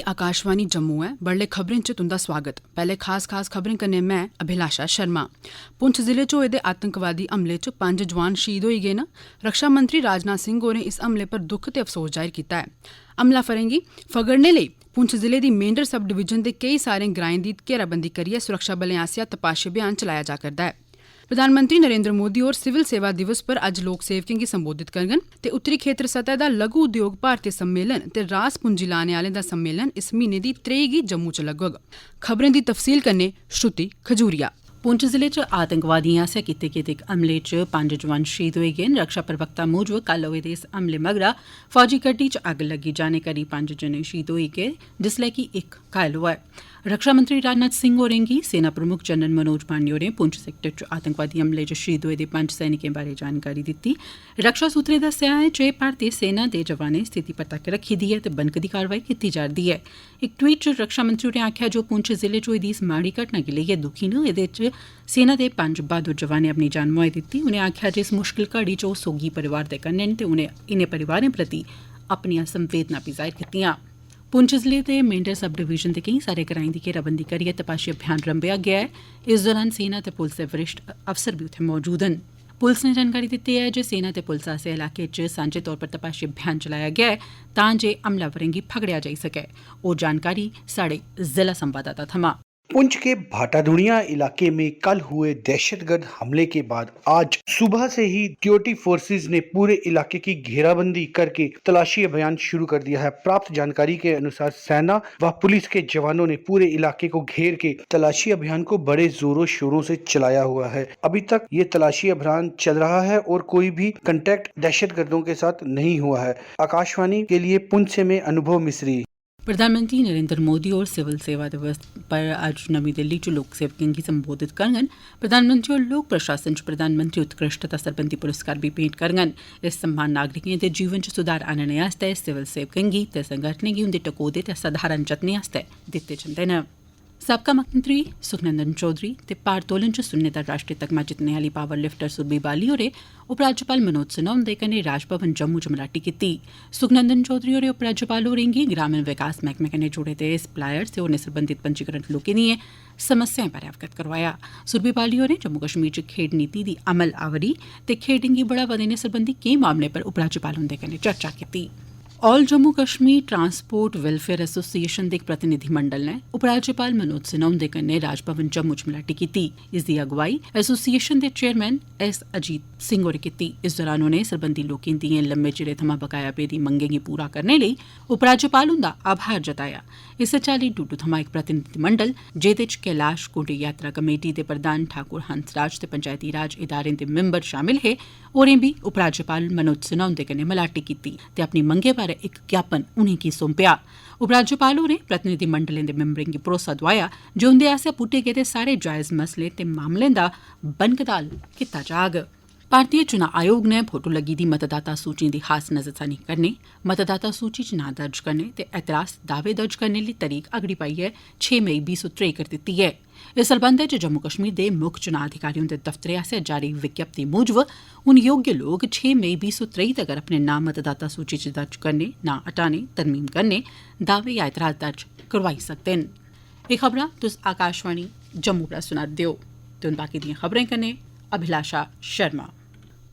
आकाशवाणी जम्मू है। बड़ले खबरें च तुंदा स्वागत। पहले खास खबरें कन्नै मैं अभिलाषा शर्मा। पुंछ जिले च होए दे आतंकवादी हमले च 5 जवान शहीद होई गे न। रक्षा मंत्री राजनाथ सिंह होरें इस हमले पर दुख ते अफसोस जाहिर कीता है। हमलावरें गी फगड़ने लेई पुंछ जिले दी मेंढर सब डिवीजन दे कई सारे ग्राएं दी घेराबंदी करियै सुरक्षा बलें आसेआ तपाशी अभियान चलाया जा करदा है। प्रधानमंत्री नरेंद्र मोदी होर सिविल सेवा दिवस पर अज्ज लोक सेवकें गी संबोधित करङन ते उत्तरी खेतर सतह दा लघु उद्योग भारती सम्मेलन ते रास पूंजी लाने आह्लें दा सम्मेलन इस म्हीने दी 3 गी जम्मू च लग्गग। खबरें दी तफसील कन्नै श्रुति खजूरिया। पुंछ जिले च आतंकवादिएं आसेआ कीते गेदे इक हमले च 5 जवान शहीद होई गे न। रक्षा प्रवक्ता मूजब कल होए दे इस हमले मगरा फौजी गड्डी च अग्ग लग्गी जाने करी 5 जने शहीद होई गे जिसलै कि इक घायल होआ ऐ। रक्षा मंत्री राजनाथ सिंह होरें गी सेना प्रमुख जनरल मनोज पांडे होरें पुंछ सैक्टर च आतंकवादी हमले च शहीद होए दे 5 सैनिकें बारै जानकारी दित्ती। रक्षा सूत्रें दस्सेआ ऐ जे भारतीय सेना दे जवानें स्थिति पर तक्क रक्खी दी ऐ ते बनकदी कारवाई कीती जा'रदी ऐ। इक ट्वीट च रक्षा मंत्री होरें आखेआ जे पुंछ जिले च होई दी इस माड़ी घटना गी लेइयै दुखी न। एह्दे च सेना दे 5 बहादुर जवानें अपनी जान मुहाई दित्ती। उनें आखेआ जे इस मुश्किल घड़ी च ओह् सोगी परिवार दे कन्नै न ते उनें इनें परिवारें प्रति अपनियां संवेदना बी जाहिर कीतियां। पुंछ जिले दे मेंढर सब डिवीजन दे केईं सारे ग्राएं दी घेराबंदी करियै तपाशी अभियान रंभेआ गेआ ऐ। इस दौरान सेना ते पुलस दे वरिष्ठ अफसर बी उत्थै मौजूद न। पुलस ने जानकारी दित्ती ऐ जे सेना ते पुलस आसेआ इलाके च सांझे तौर पर तपाशी अभियान चलाया गेआ ऐ तां जे हमलावरें गी फगड़ेआ जाई सकै। ओह् जानकारी साढ़े जिला संवाददाता थमां। पुंछ के भाटाधुनिया इलाके में कल हुए दहशतगर्द हमले के बाद आज सुबह से ही सिक्योरिटी फोर्सेज ने पूरे इलाके की घेराबंदी करके तलाशी अभियान शुरू कर दिया है। प्राप्त जानकारी के अनुसार सेना व पुलिस के जवानों ने पूरे इलाके को घेर के तलाशी अभियान को बड़े जोरों शोरों से चलाया हुआ है। अभी तक ये तलाशी अभियान चल रहा है और कोई भी कांटेक्ट दहशतगर्दों के साथ नहीं हुआ है। आकाशवाणी के लिए पुंछ से मैं अनुभव मिश्री। प्रधानमंत्री नरेंद्र मोदी होर सिविल सेवा दिवस पर अज्ज नमीं दिल्ली च लोक सेवकें गी संबोधित करङन। प्रधानमंत्री होर लोक प्रशासन च प्रधानमंत्री उत्कृष्टता सरबंधी पुरस्कार बी भेंट करङन। इस सम्मान नागरिकें दे जीवन च सुधार आह्नने आस्तै सिविल सेवकें गी ते संगठनें गी उंदे टकोह्दे ते सधारण जतनें आस्तै दित्ते जंदे न। साबका मुक्खमंत्री सुखनंदन चौधरी ते भारोत्तोलन च सुन्ने दा राष्ट्रीय तगमा जितने आह्ली पावर लिफ्टर सुरभि बाली होरें उपराज्यपाल मनोज सिन्हा हुंदे कन्नै राजभवन जम्मू च मलाटी कीती। सुखनंदन चौधरी होरें उपराज्यपाल होरें गी ग्रामीण विकास मैह्कमे कन्नै जुड़े दे सप्लायर्स ते होरनें सरबंधित पंजीकरण लोकें दिएं समस्याएं बारै अवगत करोआया। सुरभि बाली होरें जम्मू कश्मीर च खेड्ढ नीति दी अमल आवरी ते खेड्ढें गी बढ़ावा देने सरबंधी केईं मामलें पर उपराज्यपाल हुंदे कन्नै चर्चा कीती। All Jammu Kashmir transport welfare association दे इक प्रतिनिधिमंडल ने उपराज्यपाल मनोज सिन्हा हुंदे कन्नै राजभवन जम्मू च मलाटी कीती। इसदी अगुवाई एसोसिएशन दे चेयरमैन एस अजीत सिंह होरें कीती। इस दौरान उनें सरबंधी लोकें दिएं लम्मे चिरे थमां बकाया पेदी मंगें गी पूरा करने लेई उपराज्यपाल हुंदा आभार जताया। इस्सै चाल्ली डुड्डू थमां इक प्रतिनिधिमंडल जेह्दे च कैलाश कुंडी यात्रा कमेटी दे प्रधान ठाकुर हंसराज ते पंचायती राज इदारें दे मिंबर शामिल हे होरें बी उपराज्यपाल मनोज सिन्हा हुंदे कन्नै मलाटी कीती ते अपनी मंगें बारै इक ज्ञापन उनेंगी सौंपेआ। उपराज्यपाल होरें प्रतिनिधिमंडलें दे मिंबरें गी भरोसा दोआया जे उंदे आसेआ पुट्टे गेदे सारे जायज मसले ते मामलें दा बनकदा हल कीता जाग। भारतीय चुनाव आयोग ने फोटो लग्गी दी मतदाता सूची दी खास नजरसानी करने, मतदाता सूची च नां दर्ज करने ते ऐतराज दावे दर्ज करने लेई तरीक अगड़ी पाइयै 6 मई 2023 कर दित्ती ऐ। इस सरबंधै च जम्मू कश्मीर दे मुक्ख चुनाव अधिकारी हुंदे दफ्तरै आसेआ जारी विज्ञप्ति मूजब हून योग्य लोक 6 मई 2023 तगर अपने नां मतदाता सूची च दर्ज करने, नां हटाने, तरमीम करने, दावे या ऐतराज दर्ज करवाई सकदे न। एह् खबरां तुस आकाशवाणी जम्मू परा सुना'रदे ओ ते हून बाकी दियां खबरें कन्नै अभिलाषा शर्मा।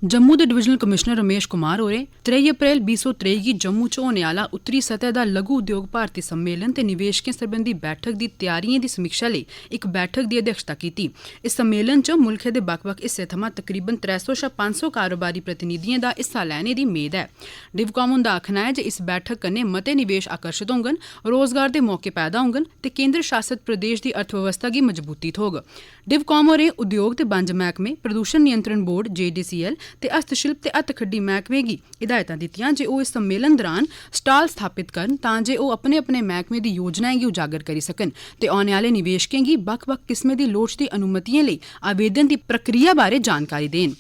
जम्मू दे डिवीजनल कमिश्नर रमेश कुमार होरें 3 अप्रैल 2023 गी जम्मू च होने आह्ला उत्तरी सतह दा लघु उद्योग भारती सम्मेलन ते निवेशकें सरबंधी बैठक दी त्यारियें दी समीक्षा लेई इक बैठक दी अध्यक्षता कीती। इस सम्मेलन च मुल्खै दे बक्ख-बक्ख हिस्सें थमां तकरीबन 300 शा 500 कारोबारी प्रतिनिधियें दा हिस्सा लैने दी मेद ऐ। डिवकाम हुंदा आखना ऐ जे इस बैठक कन्नै मते निवेश आकर्षित होङन, रोजगार दे मौके पैदा होङन ते केंद्र शासित प्रदेश दी अर्थव्यवस्था गी मजबूती थ्होग। डिवकाम होरें उद्योग ते बंज मैह्कमे, प्रदूषण नियंत्रण बोर्ड JDCL ते हस्तशिल्प ते हत्थखड्डी मैह्कमे गी हिदायतां दित्तियां जे ओह् इस सम्मेलन दौरान स्टाल स्थापित करन तां जे ओह् अपने अपने मैह्कमे दी योजनाएं गी उजागर करी सकन ते औने आह्ले निवेशकें गी बक्ख-बक्ख किस्में दी लोड़चदी अनुमतियें लेई आवेदन दी प्रक्रिया बारै जानकारी देन।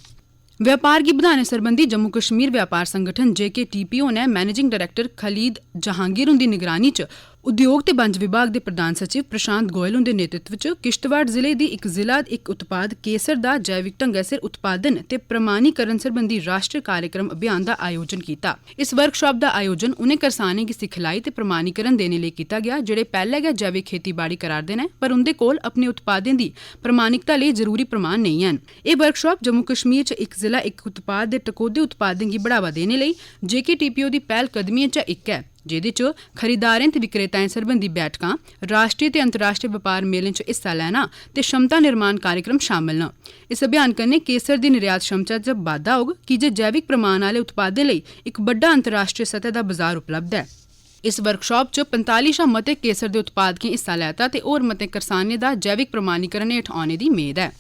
व्यापार गी बधाने सरबंधी जम्मू कश्मीर व्यापार संगठन JKTPO ने मैनेजिंग डायरेक्टर खलीद जहांगीर हुंदी निगरानी च उद्योग ते बंज विभाग के प्रधान सचिव प्रशांत गोयल उनके नेतृत्व च किश्तवाड़ जिले की एक जिला एक उत्पाद केसर का जैविक ढंगै सिर उत्पादन ते प्रमाणीकरण सरबंधी राष्ट्रीय कार्यक्रम अभियान का आयोजन किया। इस वर्कशॉप का आयोजन उन्हें करसानें की सिखलाई ते प्रमाणीकरण देने लिए किया गया जेड़े पैहले गै जैविक खेतीबाड़ी करारदे ने पर उनके कोल अपने उत्पादें की प्रमाणिकता लिए जरूरी प्रमाण नहीं हैं। ये वर्कशॉप जम्मू कश्मीर च एक जिला एक उत्पाद के टकोदे उत्पादों की बढ़ावा देने लिए JKTPO की पहलकदमियों च एक है जेदे च खरीदारें ते विक्रेताएं सरबंधी बैठकां राष्ट्रीय ते अंतर्राष्ट्रीय व्यापार मेलें च हिस्सा लैना ते क्षमता निर्माण कार्यक्रम शामिल न। इस अभियान कन्नै केसर दी निर्यात क्षमता च बाद्धा होग की जे जैविक प्रमाण आले उत्पादें लेई एक बड्डा अंतर्राष्ट्रीय सतह दा बाजार उपलब्ध है। इस वर्कशॉप च 45 शा मते केसर दे उत्पादकें हिस्सा लैता ते होर मते करसानें दा जैविक प्रमाणीकरण हेठ औने दी मेद है।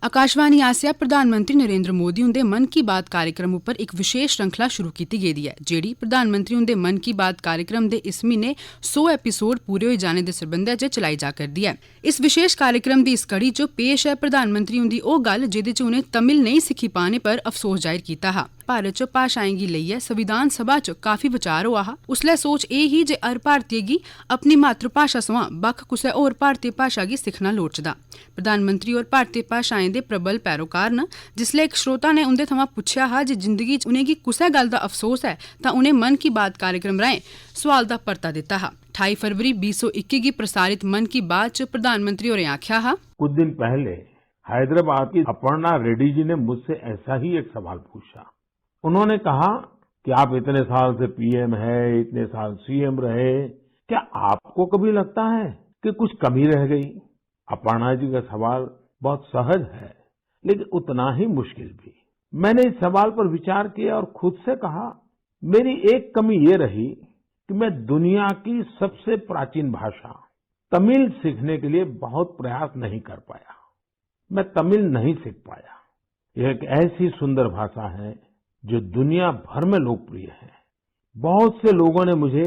आकाशवाणी आसेआ प्रधानमंत्री नरेंद्र मोदी उंदे मन की बात कार्यक्रम उपर एक विशेष श्रृंखला शुरू की गेदी है जेड़ी प्रधानमंत्री उंदे मन की बात कार्यक्रम दे इस महीने 100 एपीसोड पूरे होई जाने दे सरबंधै च चलाई जा करदी है। इस विशेष कार्यक्रम दी इस कड़ी च पेश है प्रधानमंत्री उंदी ओह गल्ल जेदे च उनें तमिल नहीं सिक्खी पाने पर अफसोस जाहिर कीता हा। भारत च भाषाएं गी लेइयै संविधान सभा च काफी विचार होआ हा। उसलै सोच एह ही जे हर भारतीय गी अपनी मातृभाषा सवां बक्ख कुसै होर भारतीय भाषा गी सिक्खना लोड़चदा। प्रधानमंत्री होर भारतीय भाषाएं दे प्रबल पैरोकार न। जिसलै एक श्रोता ने उंदे थमां पुच्छेआ हा जे जिंदगी च उनेंगी कुसै गल्ल दा अफसोस है तां उनें मन की बात कार्यक्रम राहें सवाल दा परता दित्ता हा। 28 फरवरी 2021 गी प्रसारित मन की बात च प्रधानमंत्री होरें आख्या हा, कुछ दिन पहले हैदराबाद की अपर्णा रेड्डी जी ने मुझसे ऐसा ही एक सवाल पूछा। उन्होंने कहा कि आप इतने साल से पीएम है, इतने साल सीएम रहे, क्या आपको कभी लगता है कि कुछ कमी रह गई? अपर्णा जी का सवाल बहुत सहज है लेकिन उतना ही मुश्किल भी। मैंने इस सवाल पर विचार किया और खुद से कहा मेरी एक कमी ये रही कि मैं दुनिया की सबसे प्राचीन भाषा तमिल सीखने के लिए बहुत प्रयास नहीं कर पाया। मैं तमिल नहीं सीख पाया। यह एक ऐसी सुंदर भाषा है जो दुनिया भर में लोकप्रिय है। बहुत से लोगों ने मुझे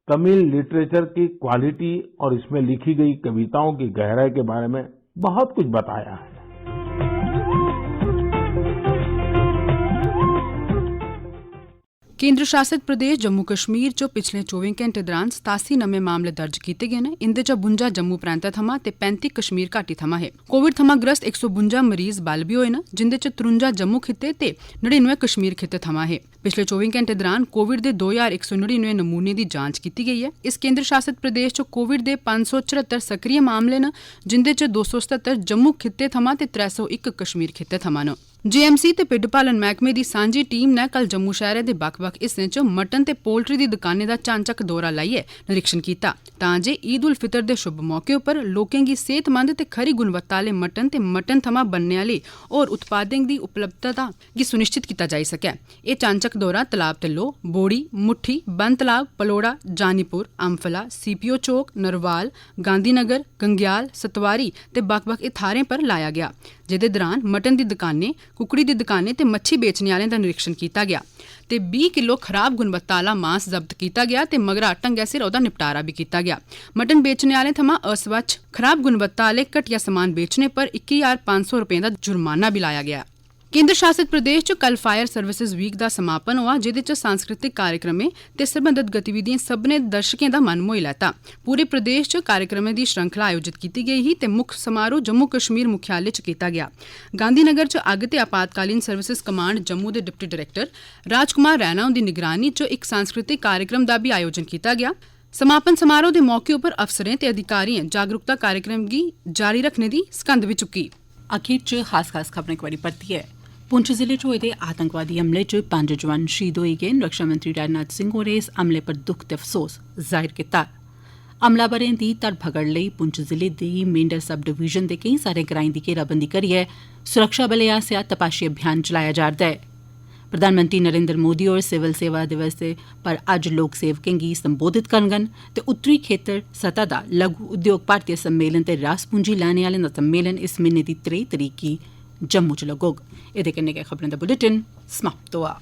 तमिल लिटरेचर की क्वालिटी और इसमें लिखी गई कविताओं की गहराई के बारे में बहुत कुछ बताया है। केंद्र शासित प्रदेश जम्मू कश्मीर च पिछले 24 घंटे दौरान 87 नमें मामले दर्ज किए गए हैं। इंदे च 52 जम्मू प्रांता थमां ते 35 कश्मीर घाटी थमां है। कोविड थमां ग्रस्त 152 मरीज बल बी होए न जिंदे च 53 जम्मू खित्ते ते 99 कश्मीर खित्ते थमां है। पिछले 24 घंटे दौरान कोविड दे 2199 नमूने की जांच की गई है। इस केंद्र शासित प्रदेश च कोविड दे 574 सक्रिय मामले न जिंदे च 277 जम्मू खित्ते थमां ते 301 कश्मीर खित्ते थमां न। JMC ते भिड्ड पालन मैहकमे दी सांझी टीम ने कल जम्मू शहर दे बक्ख-बक्ख हिस्सें च मटन ते पोल्ट्री दी दुकानें दा चांचक दौरा लाइयै निरीक्षण कीता तां जे ईद उल फितर दे शुभ मौके उप्पर लोकें गी सेहतमंद ते खरी गुणवत्ता आह्ले मटन ते मटन थमां बनने आह्ले होर उत्पादें दी उपलब्धता गी सुनिश्चित कीता जाई सकै। एह् चांचक दौरा तलाब तिल्लो, बोड़ी, मुट्ठी, बन तलाब, पलोड़ा, जानीपुर, अम्फला, CPO चौक, नरवाल, गांधीनगर, गंग्याल, सतवारी ते बक्ख-बक्ख थाह्रें पर लाया गया जेदे दौरान मटन दी दुकानें, कुकड़ी दी दुकानें ते मच्छी बेचने आह्लें दा निरीक्षण कीता गया ते 20 किलो खराब गुणवत्ता आह्ला मांस जब्त कीता गया ते मगरा ढंगै सिर ओह्दा निपटारा भी कीता गया। मटन बेचने आह्लें थमां अस्वच्छ खराब गुणवत्ता आह्ले घटिया समान बेचने पर 21,500 रुपए दा जुर्माना भी लाया गया। केंद्र शासित प्रदेश च कल फायर सर्विसेज वीक दा समापन होआ जेदे च सांस्कृतिक कार्यक्रमें ते सरबंधत गतिविधिएं सभनें दर्शकें दा मन मोही लैता। पूरे प्रदेश च कार्यक्रमें दी श्रृंखला आयोजित की गई ही ते मुक्ख समारोह जम्मू कश्मीर मुख्यालय च कीता गया। गांधीनगर च अग्ग ते आपातकालीन सर्विसेज कमांड जम्मू दे डिप्टी डायरैक्टर राजकुमार रैना हुंदी निगरानी च इक सांस्कृतिक कार्यक्रम दा भी आयोजन कीता गया। समापन समारोह दे मौके उप्पर अफसरें ते अधिकारिएं जागरूकता कार्यक्रम गी जारी रखने दी सकंद भी चुक्की। आखिर च खास खबरें इक बारी परतियै पुंछ जिले च होए दे आतंकवादी हमले च 5 जवान शहीद होई गे। रक्षा मंत्री राजनाथ सिंह होरें इस हमले पर दुख ते अफसोस जाहिर कीता। हमलावरें दी धरफगड़ लेई पुंछ जिले दी मेंढर सब डिवीजन दे केईं सारे ग्राएं दी घेराबंदी करियै सुरक्षा बलें आसेआ तपाशी अभियान चलाया जा'रदा ऐ। प्रधानमंत्री नरेंद्र मोदी होर सिविल सेवा दिवस पर अज्ज लोक सेवकें गी संबोधित करङन ते उत्तरी खेतर सतह दा लघु उद्योग भारतीय सम्मेलन ते रास पूंजी लैने आह्लें दा सम्मेलन इस म्हीने दी 3 तरीक गी जम्मू च लग्गोग। एह्दे कन्नै गै खबरें दा बुलेटिन समाप्त होआ।